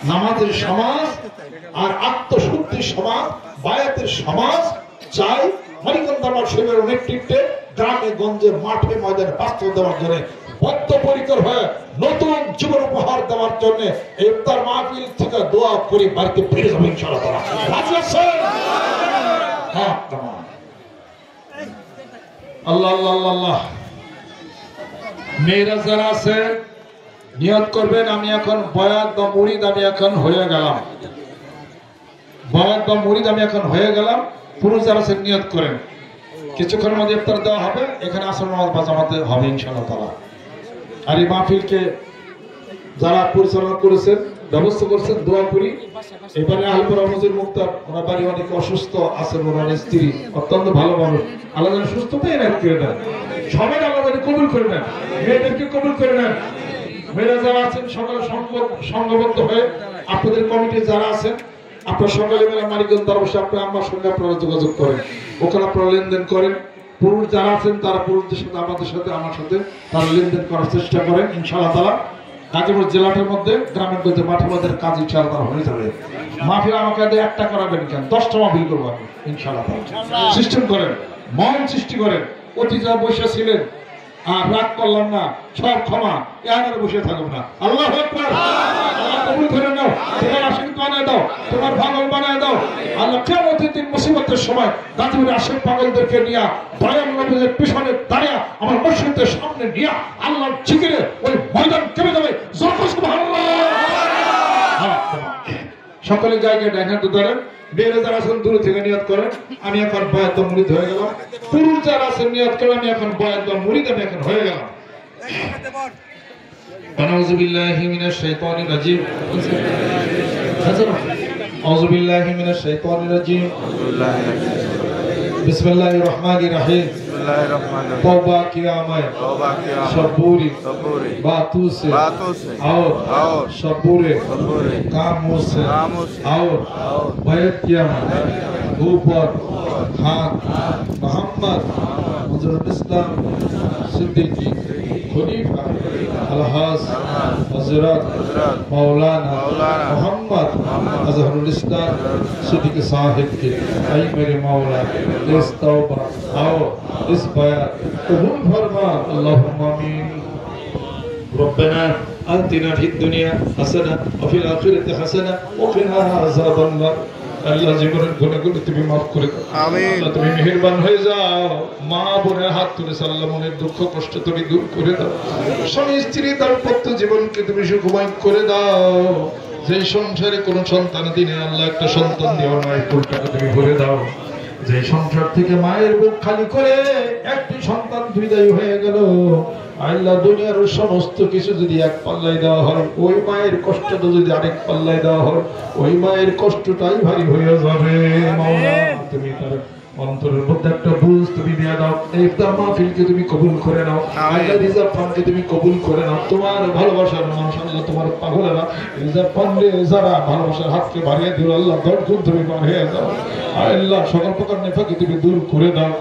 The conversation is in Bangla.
নামাজের সমাজ আর আত্মশুদ্ধির সমাজ, বায়াতের সমাজ চাই। মানিকগঞ্জ দরবার শরীফের নেতৃত্বে গ্রামে গঞ্জে মাঠে ময়দানে বাস্তব দেওয়ার জন্য বদ্ধপরিকর হয়ে নতুন জীবন উপহার দেওয়ার জন্য ইফতার মাহফিল থেকে দোয়া করি বাড়িতে ফিরে যাবো ইনশাআল্লাহ তাআলা। আল্লাহ আল্লাহ আল্লাহ। মেয়েরা যারা আছে নিয়ত করবেন, আমি এখন বয়াত বা মুরিদ আমি এখন হয়ে গেলাম, বয়াত বা মুরিদ আমি এখন হয়ে গেলাম। পুরুষ যারা আছেন নিয়ত করেন, কিছুক্ষণের মধ্যে ইফতার দেওয়া হবে, এখানে আসর নামাজ বাজামাতে হবে ইনশাআল্লাহ তাআলা। আর এই মাহফিলকে যারা পরিচালনা করেছেন, ব্যবস্থা করছেন, দোয়া করি। এবারে আলপুর মজুর মুক্তার ওনার বাড়ি অনেক অসুস্থ আছেন, ওনার স্ত্রী অত্যন্ত ভালো মানুষ, আল্লাহ যেন সুস্থতাই এনায়ত করে দেন, সবাই আল্লাহ যেন কবুল করে নেন, মেয়েদেরকে কবুল করে নেন। মেয়েরা যারা আছেন সকালে সংঘবদ্ধ হয়ে আপনাদের কমিটি যারা আছেন, আপনার সকালে বেলা মানিকগঞ্জ দরবার শরীফে আপনার আমার সঙ্গে আপনারা যোগাযোগ করেন, ওখানে আপনারা লেনদেন করেন। পুরুষ যারা আছেন তারা পুরুষদের সাথে আমাদের সাথে আমার সাথে তারা লেনদেন করার চেষ্টা করেন ইনশাআল্লাহ তাআলা। গাজীপুর জেলাটার মধ্যে গ্রামের মধ্যে মাঠে মধ্যে কাজ ইনশাআল্লাহ তাআলা হয়ে যাবে। মাহফিল আমাকে একটা করাবেন কেন, 10টা মাহফিল করবো আমি ইনশাআল্লাহ তাআলা। সিস্টেম করেন, মন সৃষ্টি করেন। অতি যা বসে ছিলেন আর রাগ করলাম না, সব ক্ষমা, এখানে বসে থাকবো না। আল্লাহু আকবার। আল্লাহ কবুল করে নাও, তোমার আশীর্বাদ বানায় দাও, তোমার পাগল বানায় দাও। আল্লাহ কিয়ামতের দিন মুসিবতের সময় গাজীপুরের আশের পাগলদেরকে নিয়ে দয়াল নবীর পিছনে দাঁড়িয়ে আমার মসজিদের সামনে নিয়ে আল্লাহর জিকিরে ওই ময়দান কেঁপে যাবে। সুবহানাল্লাহ। সকলে জায়গায় ডাইনার ধরেন। মেয়েরা যারা আছেন দূর থেকে নিয়ত করেন, আমি এখন বয়াত বা মুরিদ হয়ে গেলাম। পুরুষ যারা আছেন নিয়ত করেন, আমি এখন বয়াত বা মুরিদ আমি এখন হয়ে গেলাম। আউযু বিল্লাহি মিনাশ শাইতানির রাজিম। আউযু বিল্লাহি মিনাশ শাইতানির রাজিম। বিসমিল্লাহির রহমানির রহিম। तौबा किया मैं सबूरी बातों से और सबूरे कामों से और बैत किया मैं ऊपर हाथ मोहम्मद हज़रत इस्लाम सिद्दीकी खलीफा अलहाज हज़रत मौलाना मोहम्मद अज़हरुल इस्लाम सिद्दीकी साहिब के ऐ मेरे मौला इस तौबा और इस बयात कबूल फरमा। अल्लाहुम्मा आमीन। रब्बना आतिना फिद दुनिया हसना व फिल आखिरति हसना व किना अज़ाबान नार। আল্লাহ জীবনের গুনাহগুলো তুমি মাফ করে দাও, আমিন। আল্লাহ তুমি মেহেরবান হয়ে যাও, মা বোনের হাত তুলে আল্লাহ মনের দুঃখ কষ্ট তুমি দূর করে দাও, স্বামী স্ত্রী দাম্পত্য জীবনকে তুমি সুখময় করে দাও। যে সংসারে কোনো সন্তান দিনে আল্লাহ একটা সন্তান দিও, মায়ের ফুলটাকে তুমি ভরে দাও। যে সংসার থেকে মায়ের বুক খালি করে একটি সন্তান বিদায় হয়ে গেল, আল্লাহ দুনিয়ার সমস্ত কিছু যদি এক পাল্লায় দেওয়া হয়, ওই মায়ের কষ্টটা যদি আরেক পাল্লায় দেওয়া হয়, ওই মায়ের কষ্টটাই ভারী হয়ে যাবে। মাওলা তুমি তার অন্তরের মধ্যে একটা বুঝ তুমি দিয়ে দাও। ইফতার মাহফিলকে তুমি কবুল করে নাও, আল্লাহ রিজার্ভ ফান্ডকে তুমি কবুল করে নাও। তোমার ভালোবাসার মানুষ আল্লাহ, তোমার পাগলেরা রিজার্ভ ফান্ডে যারা ভালোবাসার হাতকে বাড়িয়ে দিল, আল্লাহ 10 গুণ তুমি বাড়িয়ে দাও। আল্লাহ সকল প্রকার নেফাকে তুমি দূর করে দাও।